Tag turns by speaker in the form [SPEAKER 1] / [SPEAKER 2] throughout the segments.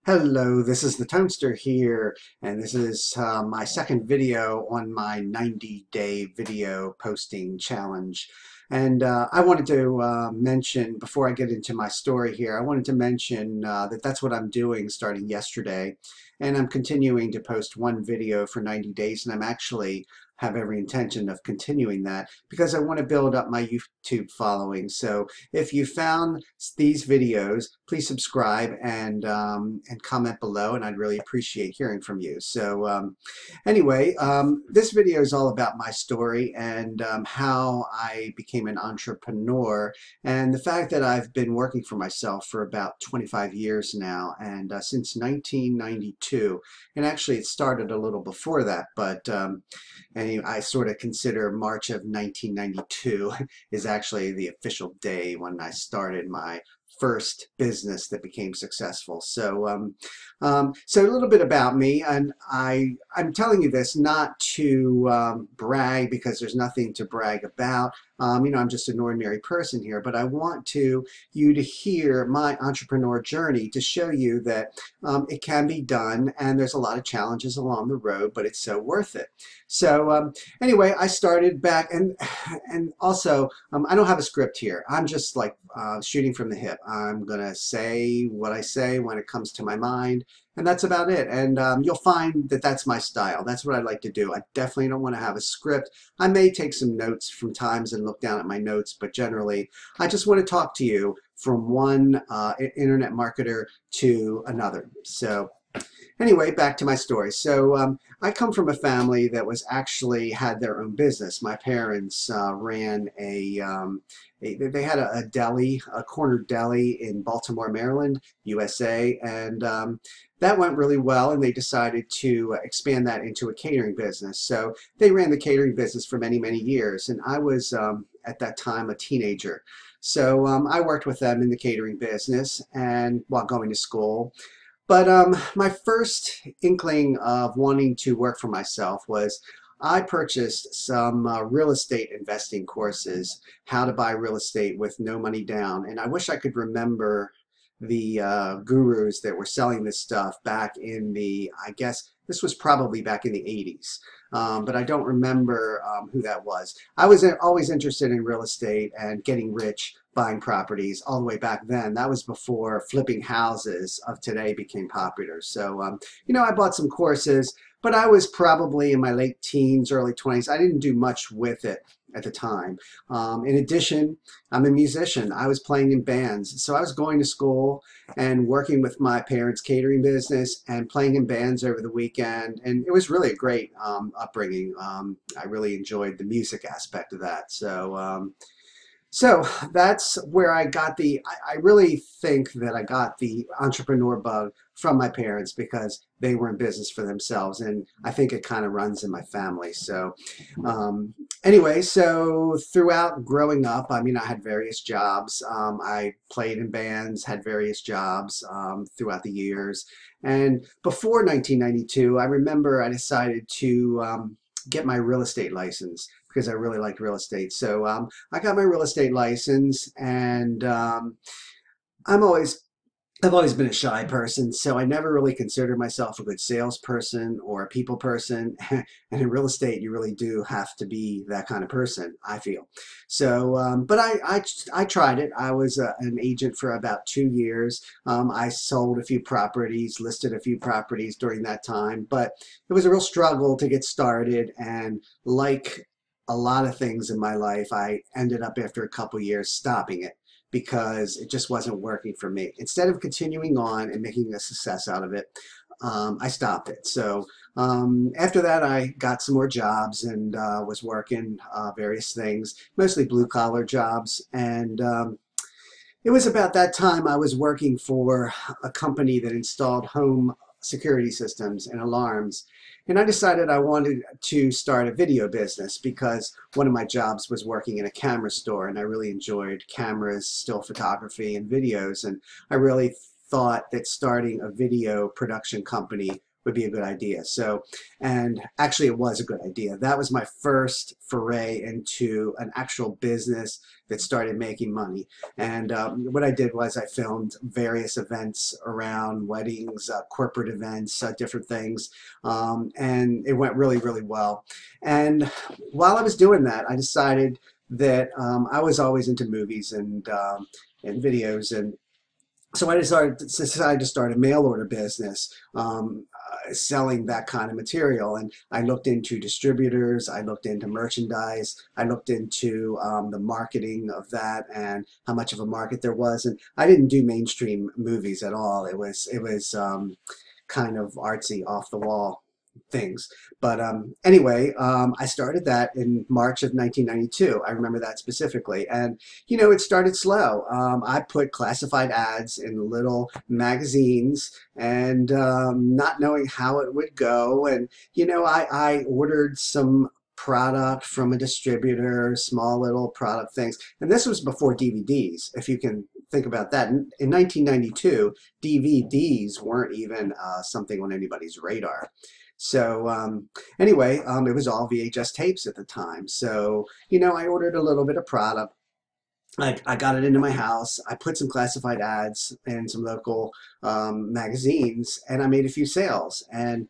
[SPEAKER 1] Hello, this is the Tonester here, and this is my second video on my 90-day video posting challenge. And I wanted to mention, before I get into my story here, I wanted to mention that that's what I'm doing starting yesterday. And I'm continuing to post one video for 90 days, and I'm actually have every intention of continuing that because I want to build up my YouTube following. So if you found these videos, please subscribe and comment below, and I'd really appreciate hearing from you. So anyway, this video is all about my story and how I became an entrepreneur, and the fact that I've been working for myself for about 25 years now, and since 1992. And actually it started a little before that, but and I sort of consider March of 1992 is actually the official day when I started my first business that became successful. So a little bit about me, and I'm telling you this not to brag, because there's nothing to brag about. I'm just an ordinary person here, but I want you to hear my entrepreneur journey to show you that it can be done, and there's a lot of challenges along the road, but it's so worth it. So anyway, I started back, and also I don't have a script here. I'm just like shooting from the hip. I'm gonna say what I say when it comes to my mind, and that's about it. And you'll find that that's my style. That's what I like to do. I definitely don't want to have a script. I may take some notes from times and look down at my notes, but generally I just want to talk to you from one internet marketer to another. So anyway, back to my story. So I come from a family that was actually had their own business. My parents ran they had a deli, a corner deli in Baltimore, Maryland, USA, and that went really well, and they decided to expand that into a catering business. So they ran the catering business for many, many years, and I was at that time a teenager. So I worked with them in the catering business and while going to school. But my first inkling of wanting to work for myself was I purchased some real estate investing courses, how to buy real estate with no money down. And I wish I could remember the gurus that were selling this stuff back in I guess this was probably back in the 80s. But I don't remember who that was. I was always interested in real estate and getting rich, buying properties all the way back then. That was before flipping houses of today became popular. So, I bought some courses, but I was probably in my late teens, early 20s. I didn't do much with it at the time. In addition, I'm a musician. I was playing in bands. So I was going to school and working with my parents' catering business and playing in bands over the weekend. And it was really a great upbringing. I really enjoyed the music aspect of that. So that's where I got I really think that I got the entrepreneur bug from my parents, because they were in business for themselves, and I think it kind of runs in my family. So anyway, so throughout growing up, I had various jobs. I played in bands, had various jobs throughout the years. And before 1992, I remember I decided to get my real estate license because I really liked real estate. So I got my real estate license, and I'm always I've always been a shy person, so I never really considered myself a good salesperson or a people person. And in real estate, you really do have to be that kind of person, I feel. So, but I tried it. I was an agent for about 2 years. I sold a few properties, listed a few properties during that time, but it was a real struggle to get started. And like a lot of things in my life, I ended up after a couple years stopping it because it just wasn't working for me. Instead of continuing on and making a success out of it, I stopped it. So after that, I got some more jobs and was working various things, mostly blue collar jobs. And it was about that time I was working for a company that installed home security systems and alarms. And I decided I wanted to start a video business because one of my jobs was working in a camera store, and I really enjoyed cameras, still photography, and videos. And I really thought that starting a video production company would be a good idea. So, and actually it was a good idea. That was my first foray into an actual business that started making money. And what I did was I filmed various events around weddings, corporate events, different things, and it went really, really well. And while I was doing that, I decided that I was always into movies and videos, and so I decided to start a mail order business, selling that kind of material. And I looked into distributors, I looked into merchandise, I looked into the marketing of that and how much of a market there was. And I didn't do mainstream movies at all. It was kind of artsy, off the wall things. But anyway, I started that in March of 1992. I remember that specifically. And, you know, it started slow. I put classified ads in little magazines and not knowing how it would go. And, you know, I ordered some product from a distributor, small little product things. And this was before DVDs, if you can think about that. In 1992, DVDs weren't even something on anybody's radar. So anyway, it was all VHS tapes at the time. So, you know, I ordered a little bit of product. I got it into my house. I put some classified ads in some local magazines, and I made a few sales. And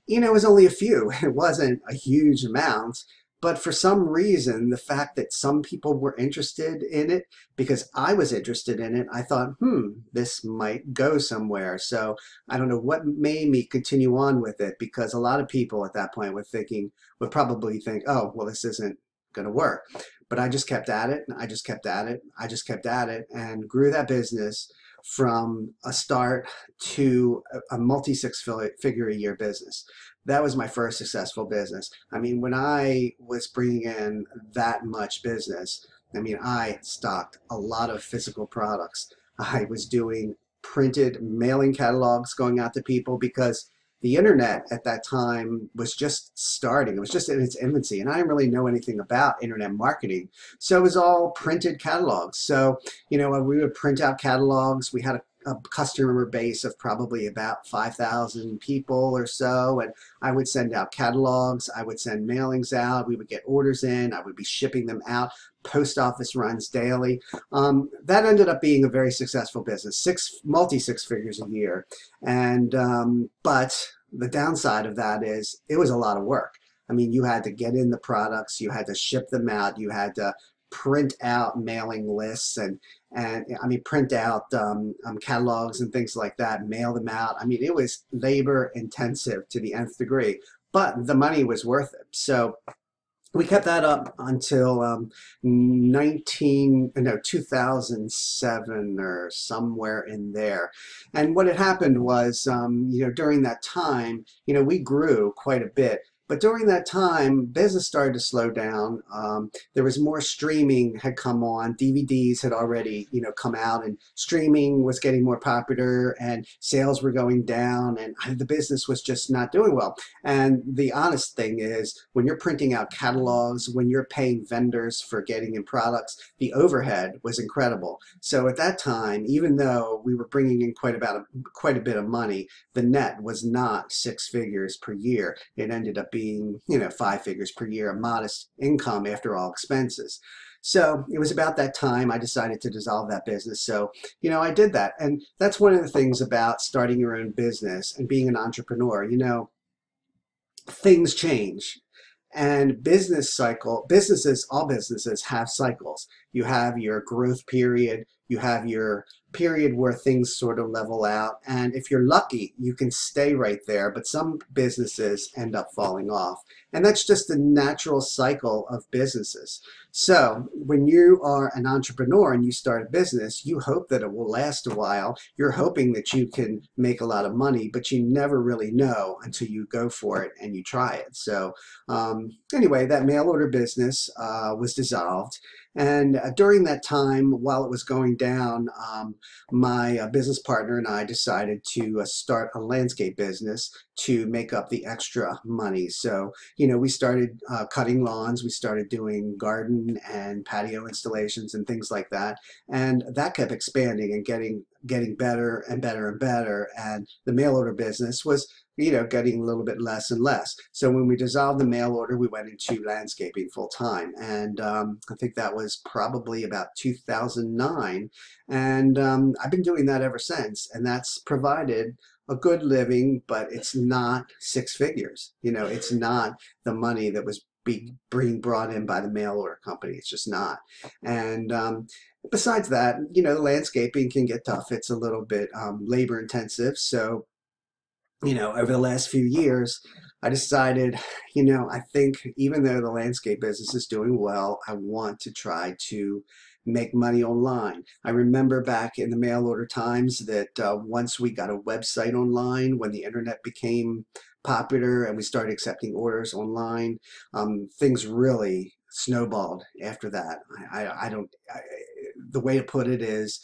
[SPEAKER 1] you know, it was only a few. It wasn't a huge amount, but for some reason, the fact that some people were interested in it, because I was interested in it, I thought, this might go somewhere. So I don't know what made me continue on with it, because a lot of people at that point would probably think, oh, well, this isn't going to work. But I just kept at it, and I just kept at it, I just kept at it, and grew that business from a start to a multi six-figure a year business. That was my first successful business. I mean, when I was bringing in that much business, I mean, I stocked a lot of physical products. I was doing printed mailing catalogs going out to people, because the internet at that time was just starting. It was just in its infancy, and I didn't really know anything about internet marketing. So it was all printed catalogs. So, you know, we would print out catalogs. We had a customer base of probably about 5,000 people or so, and I would send out catalogs, I would send mailings out, we would get orders in, I would be shipping them out, post office runs daily. That ended up being a very successful business, multi six figures a year. And but the downside of that is it was a lot of work. I mean, you had to get in the products, you had to ship them out, you had to print out mailing lists, and I mean, print out catalogs and things like that, mail them out. I mean, it was labor intensive to the nth degree, but the money was worth it. So we kept that up until 2007 or somewhere in there. And what had happened was, you know, during that time, you know, we grew quite a bit. But during that time, business started to slow down. There was more streaming had come on. DVDs had already, you know, come out, and streaming was getting more popular, and sales were going down, and the business was just not doing well. And the honest thing is, when you're printing out catalogs, when you're paying vendors for getting in products, the overhead was incredible. So at that time, even though we were bringing in quite a bit of money, the net was not six figures per year. It ended up being, you know, five figures per year, a modest income after all expenses. So it was about that time I decided to dissolve that business. So, you know, I did that. And that's one of the things about starting your own business and being an entrepreneur. You know, things change. And all businesses have cycles. You have your growth period, you have your period where things sort of level out. And if you're lucky, you can stay right there, but some businesses end up falling off. And that's just the natural cycle of businesses. So when you are an entrepreneur and you start a business, you hope that it will last a while. You're hoping that you can make a lot of money, but you never really know until you go for it and you try it. So anyway, that mail order business was dissolved. And during that time, while it was going down, my business partner and I decided to start a landscape business to make up the extra money. So, you know, we started cutting lawns, we started doing garden and patio installations and things like that. And that kept expanding and getting getting better and better and better, and the mail order business was, getting a little bit less and less. So when we dissolved the mail order, we went into landscaping full time, and I think that was probably about 2009, and I've been doing that ever since, and that's provided a good living, but it's not six figures. It's not the money that was being brought in by the mail order company. It's just not. And besides that, the landscaping can get tough. It's a little bit labor intensive. So, over the last few years, I decided, I think even though the landscape business is doing well, I want to try to make money online. I remember back in the mail order times that once we got a website online, when the internet became popular and we started accepting orders online, things really snowballed after that. The way to put it is,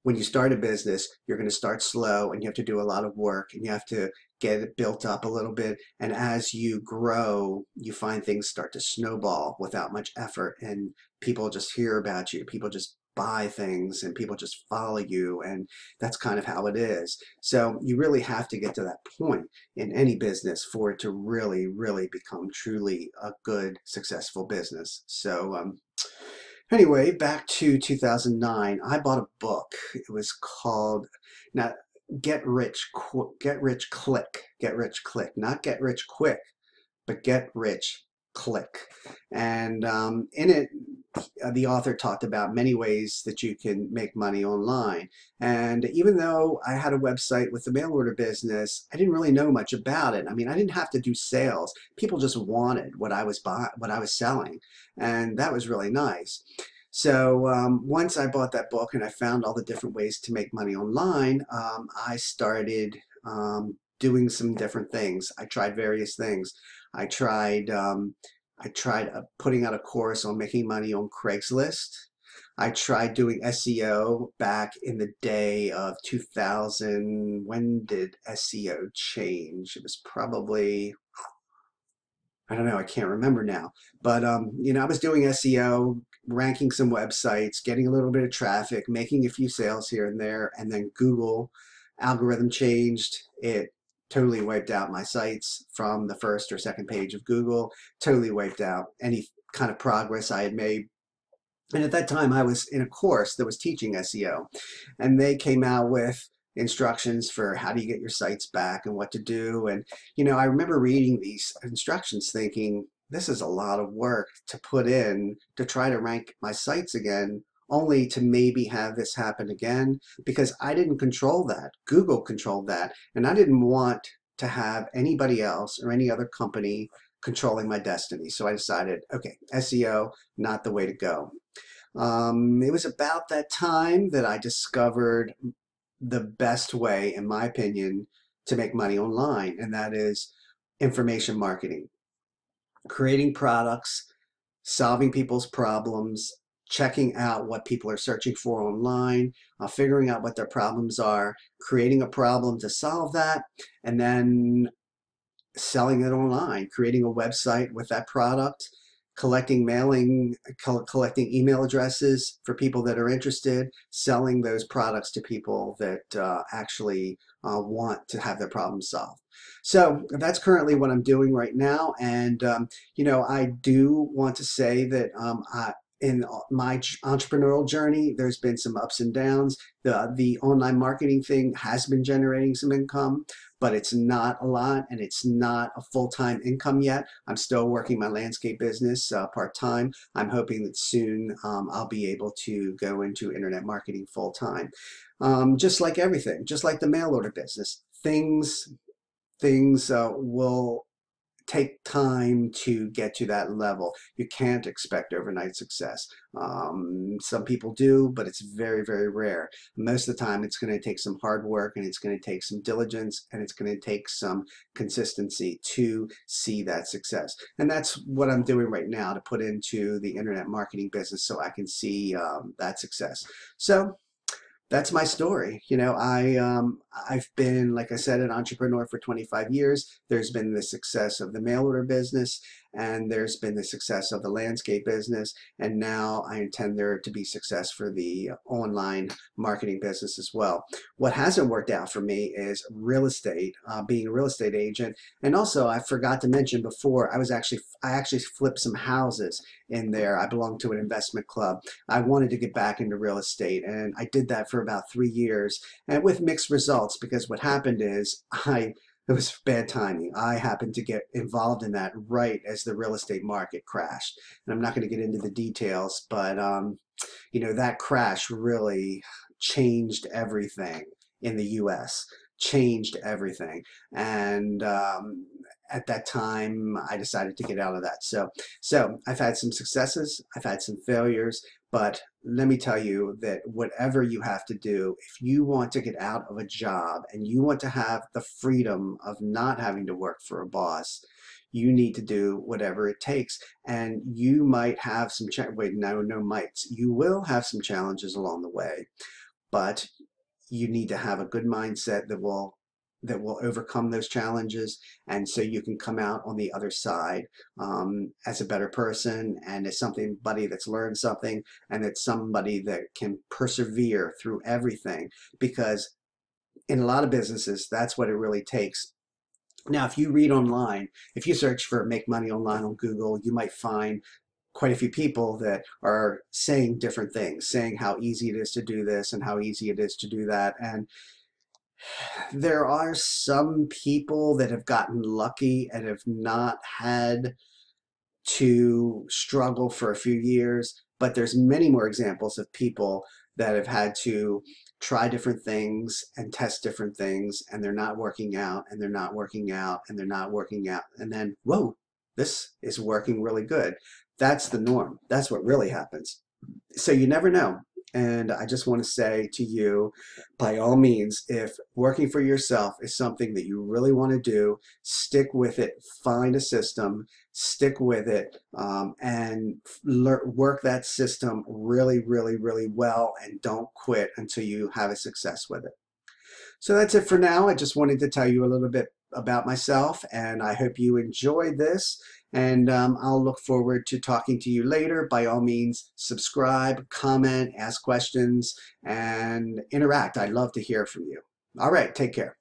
[SPEAKER 1] when you start a business, you're going to start slow and you have to do a lot of work and you have to get it built up a little bit. And as you grow, you find things start to snowball without much effort, and people just hear about you. People just buy things and people just follow you. And that's kind of how it is. So you really have to get to that point in any business for it to really, really become truly a good, successful business. So, anyway, back to 2009, I bought a book. It was called, now, Get Rich Click, not Get Rich Quick, but Get Rich Click. And in it, the author talked about many ways that you can make money online. And even though I had a website with the mail order business, I didn't really know much about it. I mean, I didn't have to do sales. People just wanted what I was selling, and that was really nice. So once I bought that book and I found all the different ways to make money online, I started doing some different things. I tried various things. I tried putting out a course on making money on Craigslist. I tried doing SEO back in the day of 2000. When did SEO change? It was probably, I don't know, I can't remember now. But I was doing SEO, ranking some websites, getting a little bit of traffic, making a few sales here and there, and then Google algorithm changed. It totally wiped out my sites from the first or second page of Google, totally wiped out any kind of progress I had made. And at that time, I was in a course that was teaching SEO, and they came out with instructions for how do you get your sites back and what to do. And, I remember reading these instructions thinking, this is a lot of work to put in to try to rank my sites again, only to maybe have this happen again, because I didn't control that. Google controlled that, and I didn't want to have anybody else or any other company controlling my destiny. So I decided, okay, SEO, not the way to go. It was about that time that I discovered the best way, in my opinion, to make money online, and that is information marketing. Creating products, solving people's problems, checking out what people are searching for online, figuring out what their problems are, creating a problem to solve that, and then selling it online, creating a website with that product, collecting email addresses for people that are interested, selling those products to people that actually want to have their problem solved. So that's currently what I'm doing right now. And, I do want to say that in my entrepreneurial journey, there's been some ups and downs. The online marketing thing has been generating some income, but it's not a lot, and it's not a full-time income yet. I'm still working my landscape business part-time. I'm hoping that soon I'll be able to go into internet marketing full-time. Just like everything, just like the mail order business, things will take time to get to that level. You can't expect overnight success. Some people do, but it's very, very rare. Most of the time, it's going to take some hard work, and it's going to take some diligence, and it's going to take some consistency to see that success. And that's what I'm doing right now to put into the internet marketing business so I can see that success. So that's my story. I've been, like I said, an entrepreneur for 25 years. There's been the success of the mail order business, and there's been the success of the landscape business, and now I intend there to be success for the online marketing business as well. What hasn't worked out for me is real estate, being a real estate agent, and also I forgot to mention before, I actually flipped some houses in there. I belong to an investment club. I wanted to get back into real estate, and I did that for about 3 years, and with mixed results, because what happened is it was bad timing. I happened to get involved in that right as the real estate market crashed. And I'm not going to get into the details, but that crash really changed everything in the US, changed everything. And at that time, I decided to get out of that. So I've had some successes, I've had some failures, but let me tell you that whatever you have to do, if you want to get out of a job and you want to have the freedom of not having to work for a boss, you need to do whatever it takes. And you might have some, no mights. You will have some challenges along the way, but you need to have a good mindset that will overcome those challenges, and so you can come out on the other side as a better person, and as somebody that's learned something, and it's somebody that can persevere through everything, because in a lot of businesses, that's what it really takes. Now, if you read online, if you search for make money online on Google, you might find quite a few people that are saying different things, saying how easy it is to do this and how easy it is to do that. And there are some people that have gotten lucky and have not had to struggle for a few years, but there's many more examples of people that have had to try different things and test different things, and they're not working out, and they're not working out, and they're not working out, and then, whoa, this is working really good. That's the norm. That's what really happens. So you never know. And I just want to say to you, by all means, if working for yourself is something that you really want to do, stick with it, find a system, stick with it, and work that system really, really, really well, and don't quit until you have a success with it. So that's it for now. I just wanted to tell you a little bit about myself, and I hope you enjoyed this. And I'll look forward to talking to you later. By all means, subscribe, comment, ask questions, and interact. I'd love to hear from you. All right, take care.